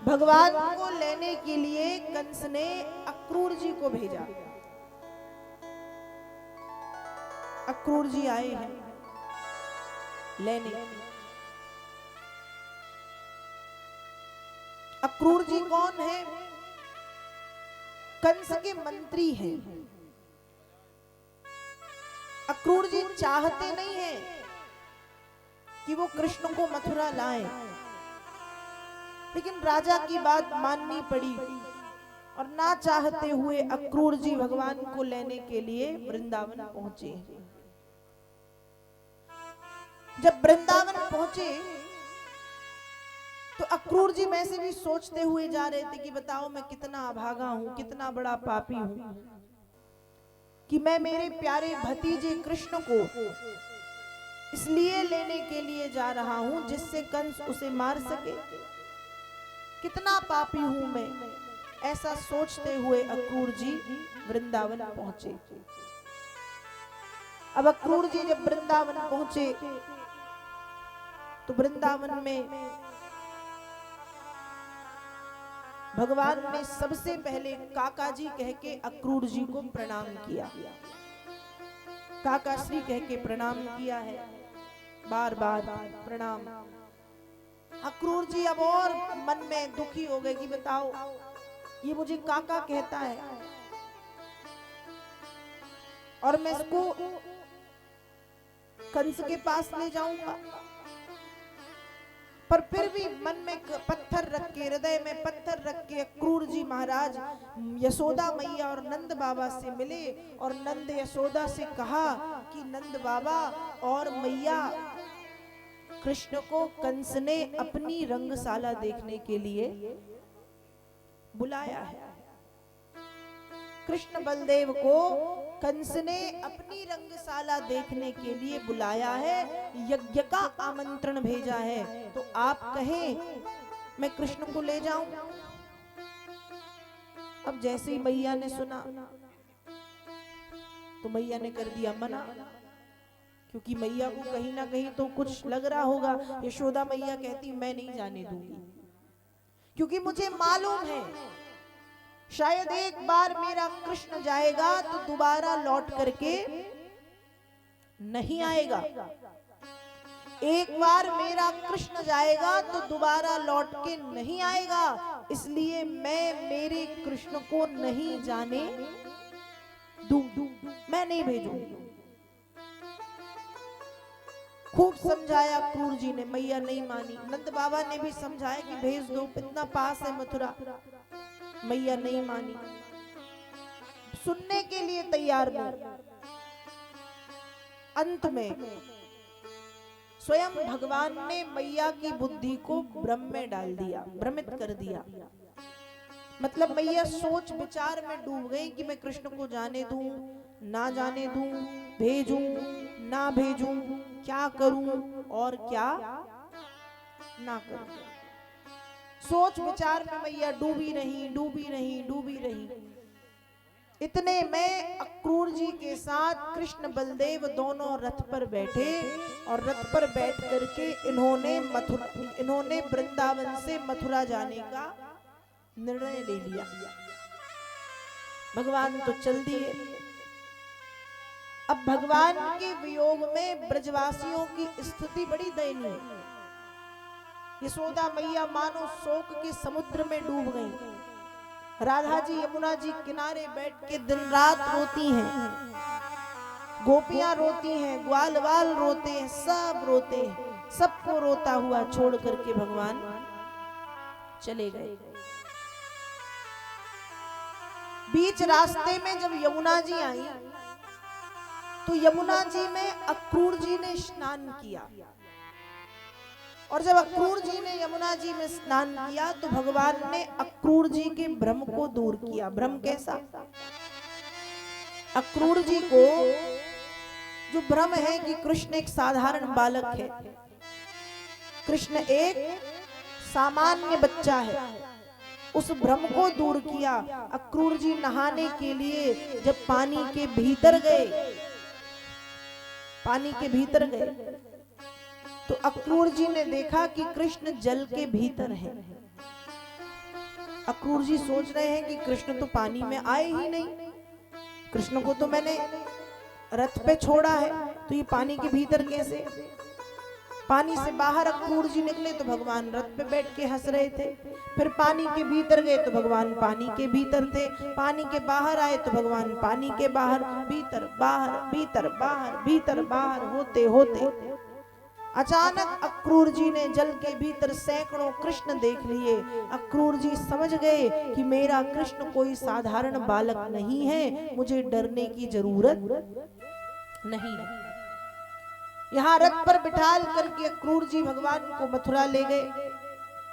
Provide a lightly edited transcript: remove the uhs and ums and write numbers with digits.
भगवान को लेने के लिए कंस ने अक्रूर जी को भेजा। अक्रूर जी आए हैं लेने। अक्रूर जी कौन है? कंस के मंत्री हैं। अक्रूर जी चाहते नहीं हैं कि वो कृष्ण को मथुरा लाएं, लेकिन राजा की बात माननी पड़ी और ना चाहते हुए अक्रूर जी भगवान को लेने के लिए वृंदावन पहुंचे। जब वृंदावन पहुंचे तो अक्रूर जी में से भी सोचते हुए जा रहे थे कि बताओ मैं कितना अभागा हूं, कितना बड़ा पापी हूं कि मैं मेरे प्यारे भतीजे कृष्ण को इसलिए लेने के लिए जा रहा हूं जिससे कंस उसे मार सके। कितना पापी हूं मैं, ऐसा सोचते हुए अक्रूर जी वृंदावन पहुंचे। अब अक्रूर जी जब वृंदावन पहुंचे तो वृंदावन में भगवान ने सबसे पहले काका जी कह के अक्रूर जी को प्रणाम किया। काका श्री कह के प्रणाम किया है, बार बार प्रणाम। अक्रूर जी अब और मन में दुखी हो गए कि बताओ ये मुझे काका कहता है और मैं इसको कंस के पास ले जाऊंगा। पर फिर भी मन में पत्थर रख के, हृदय में पत्थर रख के अक्रूर जी महाराज यशोदा मैया और नंद बाबा से मिले और नंद यशोदा से कहा कि नंद बाबा और मैया, कृष्ण को कंस ने अपनी रंगशाला देखने के लिए बुलाया है। कृष्ण बलदेव को कंस ने अपनी रंगशाला देखने के लिए बुलाया है, यज्ञ का आमंत्रण भेजा है, तो आप कहें मैं कृष्ण को ले जाऊं। अब जैसे ही मैया ने सुना तो मैया ने कर दिया मना, क्योंकि मैया को कहीं ना कहीं तो कुछ लग रहा होगा। यशोदा मैया कहती मैं नहीं जाने दूंगी, क्योंकि मुझे मालूम है शायद एक बार मेरा कृष्ण जाएगा तो दोबारा लौट करके नहीं आएगा। एक बार मेरा कृष्ण जाएगा तो दोबारा लौट के नहीं आएगा, इसलिए मैं मेरे कृष्ण को नहीं जाने दूं, मैं नहीं भेजूंगी। खूब समझाया अक्रूर जी ने, मैया नहीं मानी। नंद बाबा ने भी समझाया कि भेज दो, इतना पास है मथुरा। मैया नहीं मानी, सुनने के लिए तैयार नहीं। अंत में स्वयं भगवान ने मैया की बुद्धि को भ्रम में डाल दिया, भ्रमित कर दिया। मतलब मैया सोच विचार में डूब गई कि मैं कृष्ण को जाने दूं, ना जाने दूं, भेजूं, ना भेजूं, क्या करूं और क्या ना करूं। सोच विचार में मैया डूबी रही, डूबी रही, डूबी रही। इतने में अक्रूर जी के साथ कृष्ण बलदेव दोनों रथ पर बैठे और रथ पर बैठ करके इन्होंने वृंदावन से मथुरा जाने का निर्णय ले लिया। भगवान तो चल दिए। अब भगवान के वियोग में ब्रजवासियों की स्थिति बड़ी दयनीय। यशोदा मैया मानो शोक के समुद्र में डूब गई। राधा जी यमुना जी किनारे बैठ के दिन रात रोती हैं, गोपियां रोती हैं, ग्वाल वाल रोते हैं, सब रोते हैं। सबको रोता हुआ छोड़ करके भगवान चले गए। बीच रास्ते में जब यमुना जी आई तो यमुना जी में अक्रूर जी ने स्नान किया, और जब अक्रूर जी ने यमुना जी में स्नान किया तो भगवान ने अक्रूर जी के भ्रम को दूर किया। भ्रम कैसा? अक्रूर जी को जो भ्रम है कि कृष्ण एक साधारण बालक है, कृष्ण एक सामान्य बच्चा है, उस भ्रम को दूर किया। अक्रूर जी नहाने के लिए जब पानी के भीतर गए तो अक्रूर जी ने देखा कि कृष्ण जल के भीतर है। अक्रूर जी सोच रहे हैं कि कृष्ण तो पानी में आए ही नहीं, कृष्ण को तो मैंने रथ पे छोड़ा है, तो ये पानी के भीतर कैसे। पानी से बाहर अक्रूर जी निकले तो भगवान रथ पे बैठ के हंस रहे थे, फिर पानी के भीतर गए तो भगवान पानी के भीतर थे, पानी के बाहर आए तो भगवान पानी के बाहर, भीतर बाहर भीतर बाहर भीतर बाहर होते होते अचानक अक्रूर जी ने जल के भीतर सैकड़ों कृष्ण देख लिए। अक्रूर जी समझ गए कि मेरा कृष्ण कोई साधारण बालक नहीं है, मुझे डरने की जरूरत नहीं है। यहाँ रथ पर बिठाल करके अक्रूर जी भगवान को मथुरा ले गए।